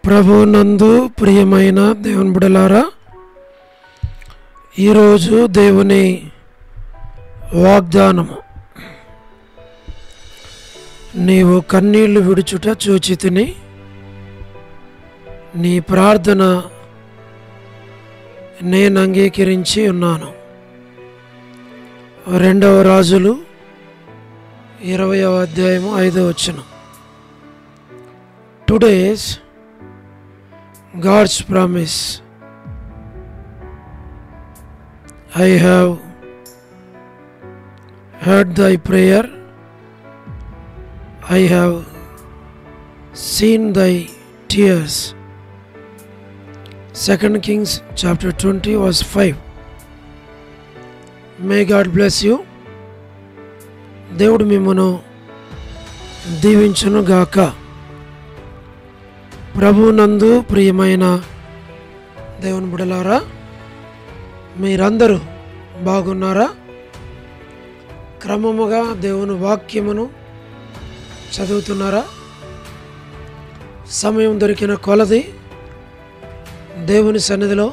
ప్రభునందు ప్రియమైన దేవుని బిడ్డలారా, ఈరోజు దేవుని వాగ్దానము, నీవు కన్నీళ్లు విడుచుట చూచితిని, నీ ప్రార్థన నేను అంగీకరించి ఉన్నాను. 2వ రాజులు 20వ అధ్యాయము 5వ వచనం. Today's God's promise. I have heard thy prayer. I have seen thy tears. 2 Kings chapter 20 verse 5. May God bless you. దేవుడు మిమ్మును దీవించును గాక. ప్రభునందు ప్రియమైన దేవుని బిడ్డలారా, మీరందరూ బాగున్నారా? క్రమముగా దేవుని వాక్యమును చదువుతున్నారా? సమయం దొరికిన కొలది దేవుని సన్నిధిలో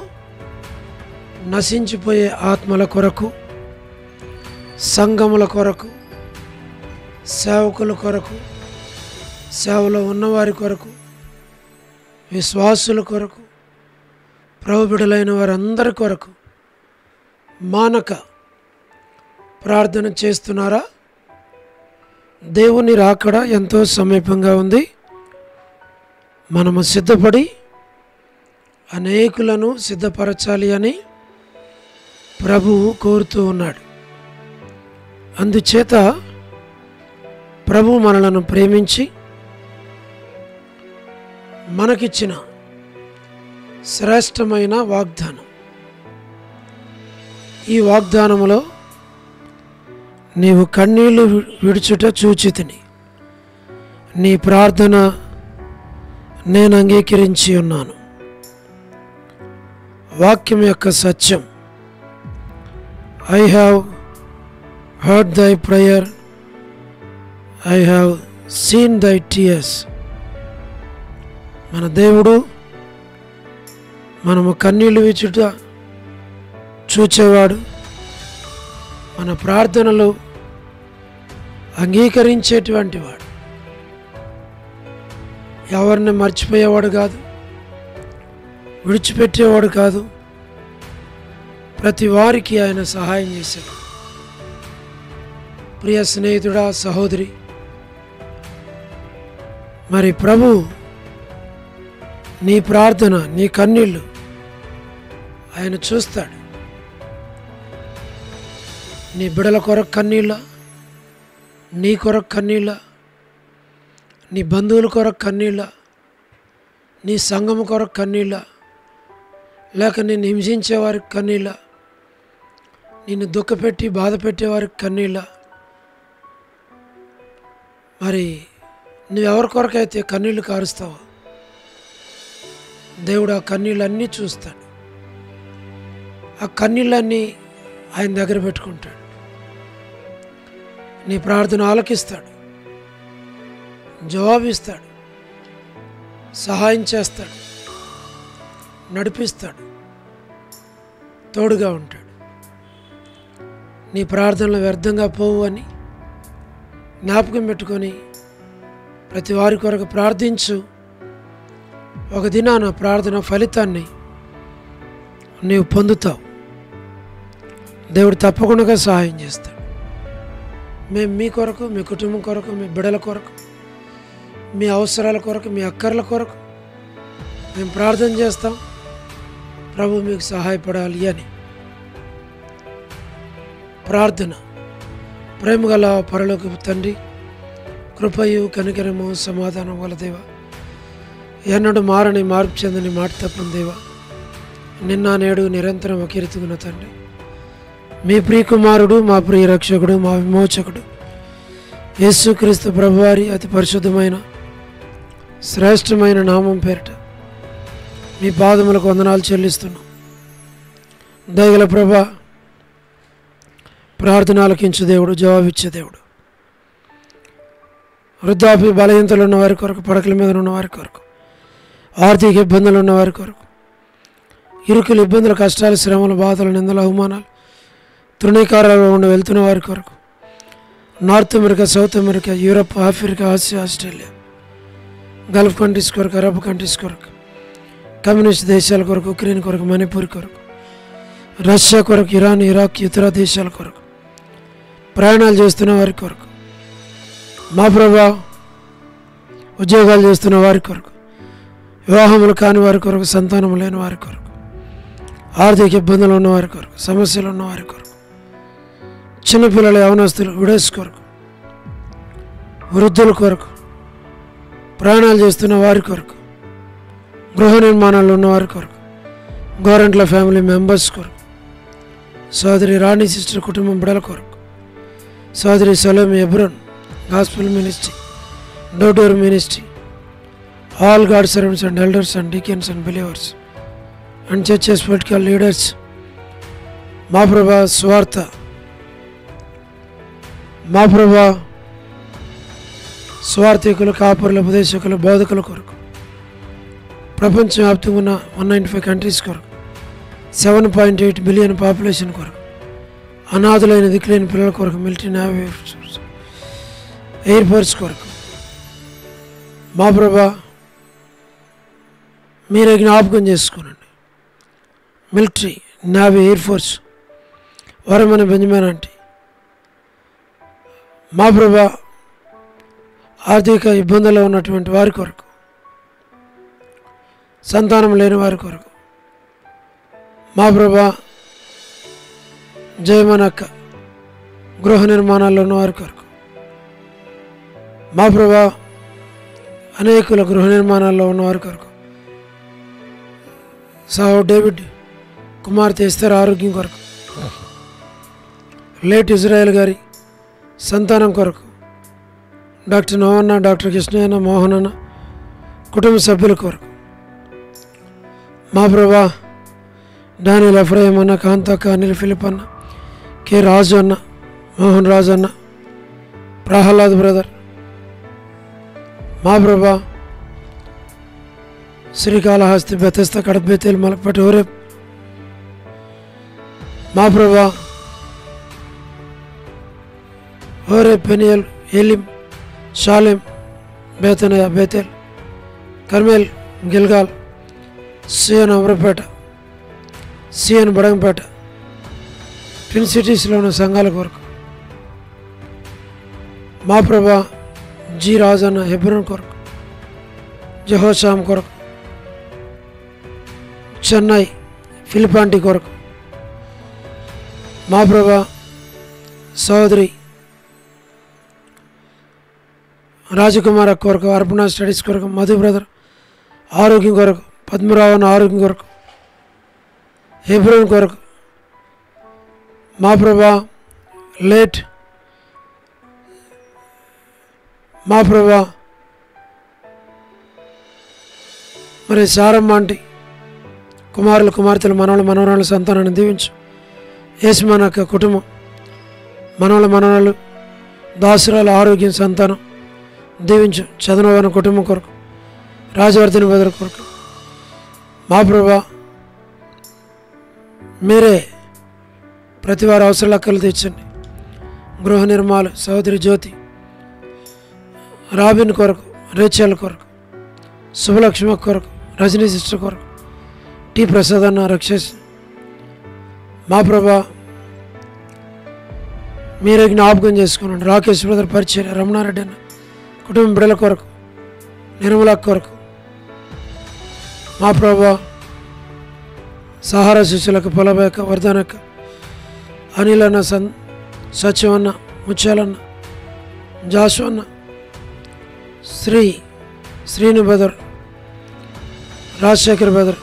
నశించిపోయే ఆత్మల కొరకు, సంఘముల కొరకు, సేవకుల కొరకు, సేవలో ఉన్నవారి కొరకు, విశ్వాసుల కొరకు, ప్రభు బిడ్డలైన వారందరి కొరకు మానక ప్రార్థన చేస్తున్నారా? దేవుని రాకడ ఎంతో సమీపంగా ఉంది. మనము సిద్ధపడి అనేకులను సిద్ధపరచాలి అని ప్రభువు కోరుతూ ఉన్నాడు. అందుచేత ప్రభు మనలను ప్రేమించి మనకిచ్చిన శ్రేష్టమైన వాగ్దానం. ఈ వాగ్దానములో నీవు కన్నీళ్లు విడుచుట చూచితిని, నీ ప్రార్థన నేను అంగీకరించి ఉన్నాను. వాక్యం యొక్క సత్యం. I have heard thy prayer. I have seen thy tears. మన దేవుడు మనము కన్నీళ్లు విడుచుట చూచేవాడు, మన ప్రార్థనలు అంగీకరించేటువంటి వాడు. ఎవరిని మర్చిపోయేవాడు కాదు, విడిచిపెట్టేవాడు కాదు. ప్రతి వారికి ఆయన సహాయం చేశాడు. ప్రియ స్నేహితుడా, సహోదరి, మరి ప్రభు నీ ప్రార్థన, నీ కన్నీళ్ళు ఆయన చూస్తాడు. నీ బిడల కొరకు కన్నీళ్ళ, నీ కొరకు కన్నీళ్ళ, నీ బంధువుల కొరకు కన్నీళ్ళ, నీ సంఘము కొరకు కన్నీళ్ళ, లేక నిన్ను హింసించేవారికి కన్నీళ్ళ, నిన్ను దుఃఖపెట్టి బాధ పెట్టేవారికి కన్నీళ్ళ. మరి నువ్వెవరి కొరకైతే కన్నీళ్లు కారుస్తావో దేవుడు ఆ కన్నీళ్ళన్నీ చూస్తాడు. ఆ కన్నీళ్ళన్నీ ఆయన దగ్గర పెట్టుకుంటాడు. నీ ప్రార్థన ఆలకిస్తాడు, జవాబిస్తాడు, సహాయం చేస్తాడు, నడిపిస్తాడు, తోడుగా ఉంటాడు. నీ ప్రార్థనలు వ్యర్థంగా పోవు అని జ్ఞాపకం పెట్టుకొని ప్రతి వారి కొరకు ప్రార్థించు. ఒక దినాన ప్రార్థన ఫలితాన్ని నీవు పొందుతావు. దేవుడు తప్పకుండా సహాయం చేస్తాడు. మేము మీ కొరకు, మీ కుటుంబం కొరకు, మీ బిడ్డల కొరకు, మీ అవసరాల కొరకు, మీ అక్కర్ల కొరకు మేము ప్రార్థన చేస్తాం. ప్రభు మీకు సహాయపడాలి అని. ప్రార్థన. ప్రేమగల పరలోకపు తండ్రి, కృపయు కనికరము సమాధానం గల దేవా, ఎన్నడూ మారని మార్పు చెందని మాట తప్పని దేవా, నిన్న నేడు నిరంతరం ఒకే రీతిగున్న తండ్రి, మీ ప్రియకుమారుడు, మా ప్రియ రక్షకుడు, మా విమోచకుడు యేసుక్రీస్తు ప్రభువారి అతి పరిశుద్ధమైన శ్రేష్టమైన నామం పేరిట మీ పాదములకు వందనాలు చెల్లిస్తున్నాం. దయగల ప్రభా, ప్రార్థన ఆలకించు దేవుడు, జవాబిచ్చే దేవుడు. వృద్ధాప్య బలహీనతలు ఉన్న వారి కొరకు, పడకల మీద ఉన్న వారి కొరకు, ఆర్థిక ఇబ్బందులు ఉన్న వారి కొరకు, ఇరుకులు, ఇబ్బందులు, కష్టాలు, శ్రమలు, బాధలు, నిందలు, అవమానాలు, తృణీకారాలు ఉండి వెళ్తున్న వారి కొరకు, north America, south America, Europe, Africa, Asia, Australia, Gulf countries కొరకు, అరబ్ కంట్రీస్ కొరకు, కమ్యూనిస్ట్ దేశాల కొరకు, ఉక్రెయిన్ కొరకు, మణిపూర్ కొరకు, రష్యా కొరకు, ఇరాన్, ఇరాక్, ఇతర దేశాల కొరకు, ప్రయాణాలు చేస్తున్న వారి కొరకు, మా ప్రభా ఉద్యోగాలు చేస్తున్న వారి కొరకు, వివాహములు కాని వారి కొరకు, సంతానం లేని వారి కొరకు, ఆర్థిక ఇబ్బందులు ఉన్నవారి కొరకు, సమస్యలు ఉన్నవారి కొరకు, చిన్నపిల్లల, యవనస్తులు, విడోస్ కొరకు, వృద్ధుల కొరకు, ప్రయాణాలు చేస్తున్న వారి కొరకు, గృహ నిర్మాణాలు ఉన్నవారి కొరకు, గోరంట్ల ఫ్యామిలీ మెంబర్స్ కొరకు, సోదరి రాణి సిస్టర్ కుటుంబం బిడల కొరకు, సోదరి Salomi Hebron gospel ministry, door ministry, all God servants and elders and deacons and believers and churches political leaders, మా ప్రభా స్వార్థ, మా ప్రభా స్వార్థికులు, కాపరులు, ఉపదేశకులు, బోధకుల కొరకు, ప్రపంచవ్యాప్తంగా ఉన్న 195 కంట్రీస్ కొరకు, 7.8 బిలియన్ పాపులేషన్ కొరకు, అనాథులైన దిక్కులేని పిల్లల కొరకు, మిలిటరీ, నేవీ, ఎయిర్ ఫోర్స్ కొరకు, మా ప్రభా మీరే జ్ఞాపకం చేసుకోనండి. Military, navy, air force, Varamani Benjamin aunty, మా ప్రభా ఆర్థిక ఇబ్బందుల్లో ఉన్నటువంటి వారి కొరకు, సంతానం లేని వారి కొరకు, మా ప్రభా జయమనక్క గృహ నిర్మాణాల్లో ఉన్న వారి కొరకు, మా ప్రభా అనేకుల గృహ నిర్మాణాల్లో ఉన్నవారి కొరకు, సాహో డేవిడ్ కుమార్తె ఎస్తర్ ఆరోగ్యం కొరకు, లేట్ ఇజ్రాయెల్ గారి సంతానం కొరకు, డాక్టర్ నోవన్న, డాక్టర్ కృష్ణయ్యన్న, మోహనన్న కుటుంబ సభ్యుల కొరకు, మా ప్రభా డానియల్ ఎఫ్రాయిం అన్న, కాంతక్క, అనిల్ ఫిలిప్ అన్న, కె రాజు అన్న, మోహన్ రాజు అన్న, ప్రహ్లాద్ బ్రదర్, మా ప్రభా Srikalahasti, Bethesda, Kadapa, Bethel, Malakpet, Horeb, మా ప్రభా Horeb, Peniel, Elim, Shalem, Bethany, Bethel, Carmel, Gilgal, CN Amarapeta, CN Badangpet, twin సిటీస్లో ఉన్న సంఘాల కొరకు, మా ప్రభా జి రాజన్న హెబ్రోన్ కొరకు, జహోషాం కొరకు, చెన్నై ఫిలిపాంటి కొరకు, మా ప్రభా సోదరి రాజకుమార్ కొరకు, అర్పణ స్టడీస్ కొరకు, మధు బ్రదర్ ఆరోగ్యం కొరకు, పద్మరావణ ఆరోగ్యం కొరకు, హెబ్రోన్ కొరకు, మా ప్రభా లేట్ మా ప్రభా మరి సారమ్మ ఆంటీ కుమారులు, కుమార్తెలు, మనవలు, మనవరాళ్ళ సంతానాన్ని దీవించు. యేసుమనక్క కుటుంబం, మనవల, మనవరాలు, దాసురాల ఆరోగ్యం, సంతానం దీవించు. చదనవన కుటుంబం కొరకు, రాజవర్ధని బదర్ కొరకు, మా ప్రభా మీరే ప్రతి వారి అవసరాల లెక్కలు తెచ్చండి. గృహ నిర్మాలు, సహోదరి జ్యోతి, రాబిన్ కొరకు, రేచల్ కొరకు, శుభలక్ష్మి కొరకు, రజనీ సిస్టర్ కొరకు, టి ప్రసాద్ అన్న, రక్షస్, మా ప్రభా మీరే జ్ఞాపకం చేసుకున్నాడు. రాకేష్ బ్రదర్ పరిచయం, రమణారెడ్డి అన్న కుటుంబ బిడ్డల కొరకు, నిర్మల కొరకు, మా ప్రభా సహారా శిష్యులకు, పొలబేక, వర్ధనక్క, అనిల్ అన్న, సత్యం అన్న, ముత్యాలన్న, జాషు అన్న, శ్రీను బదర్, రాజశేఖర్ బదర్,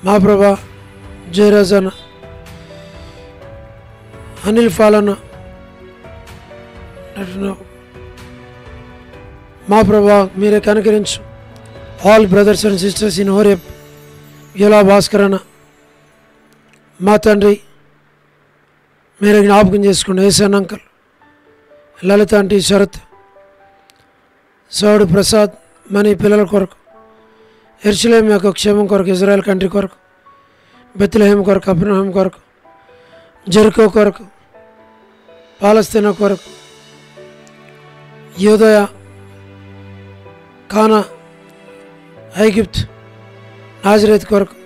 మా ప్రభా జయరాజ్ అన్న, అనిల్ ఫాలన్న, మా ప్రభా మీరే కనుకరించు. All brothers and sisters in Horeb, యులా భాస్కర్ అన్న, మా తండ్రి మీరే జ్ఞాపకం చేసుకోండి. ఏసన్ అంకల్, లలిత ఆంటీ, శరత్, సౌడు ప్రసాద్, మనీ పిల్లల కొరకు, యెరూషలేము యొక్క క్షేమం కొరకు, ఇజ్రాయెల్ కంట్రీ కొరకు, బెత్లెహేము కొరకు, కపెర్నహూము కొరకు, జెరికో కొరకు, పాలస్తీనా కొరకు, యూదయ, కానా, ఐగుప్తు, నాజరేతు కొరకు,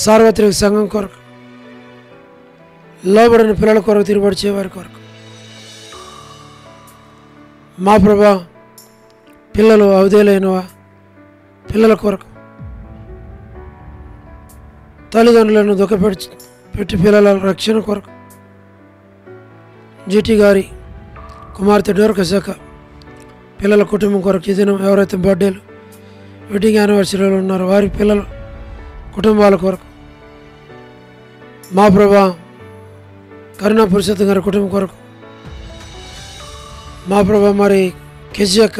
సార్వత్రిక సంఘం కొరకు, లోబడిన పిల్లల కొరకు, తిరుగుబడి వారి కొరకు, మా ప్రభా పిల్లలు అవధేలైన పిల్లల కొరకు, తల్లిదండ్రులను పెట్టి పిల్లల రక్షణ కొరకు, జీటీ గారి కుమార్తె డోర్కసక పిల్లల కుటుంబం కొరకు, ఈ దినం ఎవరైతే బర్త్డేలు వెడ్డింగ్ యానివర్సరీలు ఉన్నారో వారి పిల్లల కుటుంబాల కొరకు, మా ప్రభా కరుణా పురుషోత్తం గారి కుటుంబం కొరకు, మా ప్రభా మరి కెజియక్క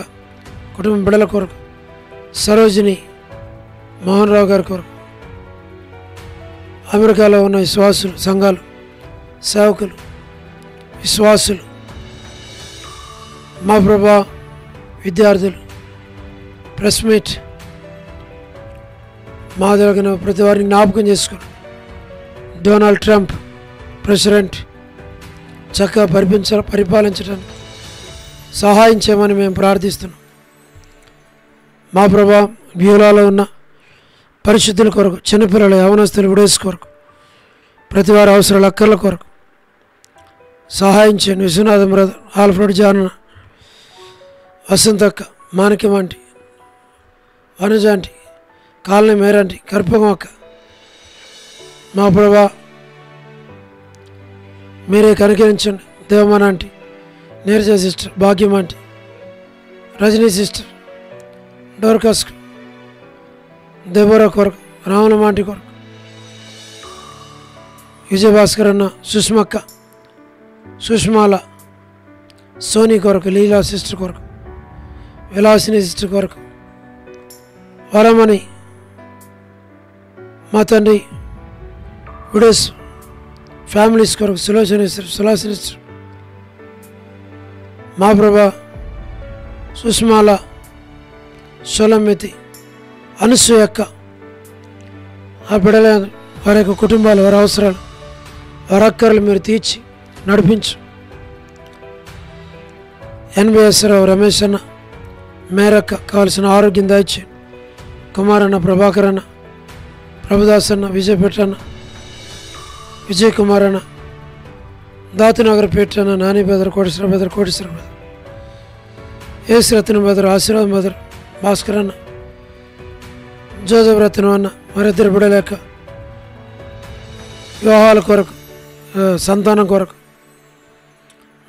కుటుంబం బిడ్డల కొరకు, సరోజిని మోహన్ రావు గారి కొరకు, అమెరికాలో ఉన్న విశ్వాసులు, సంఘాలు, సేవకులు, విశ్వాసులు, మా ప్రభా విద్యార్థులు, ప్రెస్ మీట్ మా దగ్గర ప్రతి వారిని జ్ఞాపకం చేసుకుని డొనాల్డ్ ట్రంప్ ప్రెసిడెంట్ చక్కగా పరిపాలించడానికి సహాయం చేయమని మేము ప్రార్థిస్తున్నాం. మా ప్రభా వ్యూలాలో ఉన్న పరిశుద్ధుల కొరకు, చిన్నపిల్లల యవనస్తులు విడేసి కొరకు, ప్రతి వారి అవసరాల అక్కర్ల కొరకు సహాయం చేయండి. విశ్వనాథం బ్రదర్, ఆల్ఫ్రెడ్ జాన్, వసంతక్క, Manikyam aunty, Vanaja aunty, colony Mary aunty, Karpagam అక్క, మా ప్రభా మీరే కనికరించండి. దేవమాన aunty, Neeraja sister, Bhagyam aunty, Rajani sister, Dorcas, Deborah కొరకు, రాములమ్మ ఆంటీ కొరకు, విజయభాస్కర్ అన్న, సుష్మక్క, సుష్మాల, సోనీ కొరకు, లీలా సిస్టర్ కొరకు, విలాసిని సిస్టర్ కొరకు, వరమణి, మా తండ్రి విడోస్ ఫ్యామిలీస్ కొరకు, సులాసిని సిస్టర్, మా ప్రభా సుష్మాల, సోలమితి, అనసూయక్క, ఆ బిడ్డల వారి యొక్క కుటుంబాలు, వారి అవసరాలు, వారి అక్కర్లు మీరు తీర్చి నడిపించు. ఎన్బిఎస్ రావు, రమేష్ అన్న, మేరక్క కావాల్సిన ఆరోగ్యం దాచి, కుమార్ అన్న, ప్రభాకర్ అన్న, ప్రభుదాస్ అన్న, విజయపేట అన్న, విజయ్ కుమార్ అన్న, దాతునగర్ పేట అన్న, నాని బెదర్, కోటేశ్వర బెదర్, ఏసు రత్నం బెదర్, ఆశీర్వాదం బెదర్, భాస్కర్ అన్న, జోజఫ్ రత్నం అన్న, మరిద్దరు బిడలేక వివాహాల కొరకు, సంతానం కొరకు,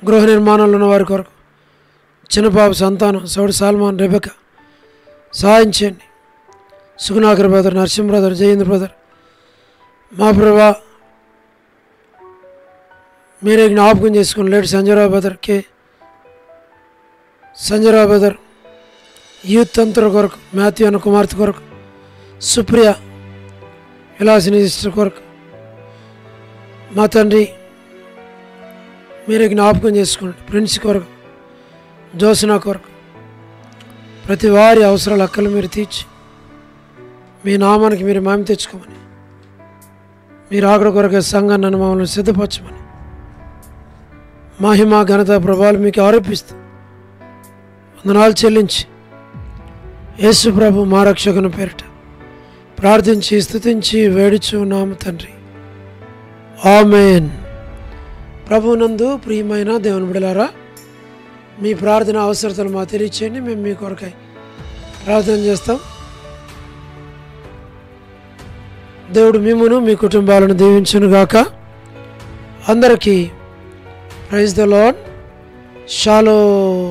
గృహ నిర్మాణంలో ఉన్న వారి కొరకు, చిన్నబాబు సంతానం, సౌడి సాల్మాన్, రెబెక సహాయం చేయండి. Sugunakar brother, Narasimha brother, Jayendra brother, మా ప్రభా మీరే జ్ఞాపకం చేసుకుని లేడు Sanjaya Rao brother, Sanjaya Rao brother, youth తంత్ర కొరకు, మాథ్యూ అన్న కుమార్తె కొరకు, సుప్రియ, విలాసిని సిస్టర్ కొరకు, మా తండ్రి మీరే జ్ఞాపకం చేసుకోండి. ప్రిన్స్ కొరకు, జోసనా కొరకు, ప్రతి వారి అవసరాలు అక్కలు మీరు తీర్చి మీ నామానికి మీరు మహిమ తెచ్చుకోమని, మీరు ఆకడ కొరకు సంఘాన్ని నన్ను మమ్మల్ని సిద్ధపరచమని, మహిమ ఘనత ప్రభావాలు మీకు ఆరోపిస్తూ వందనాలు చెల్లించి యేసు ప్రభు మా రక్షకుని పేరిట ప్రార్థించి స్తుతించి వేడుచు ఉన్నాము తండ్రి, ఆమేన్. ప్రభునందు ప్రియమైన దేవుని బిడ్డలారా, మీ ప్రార్థన అవసరతలు మా తెలియచేయండి, మేము మీ కొరకై ప్రార్థన చేస్తాం. దేవుడు మిమ్మును మీ కుటుంబాలను దీవించునుగాక. అందరికీ ప్రైజ్ ద లార్డ్. షాలోమ్.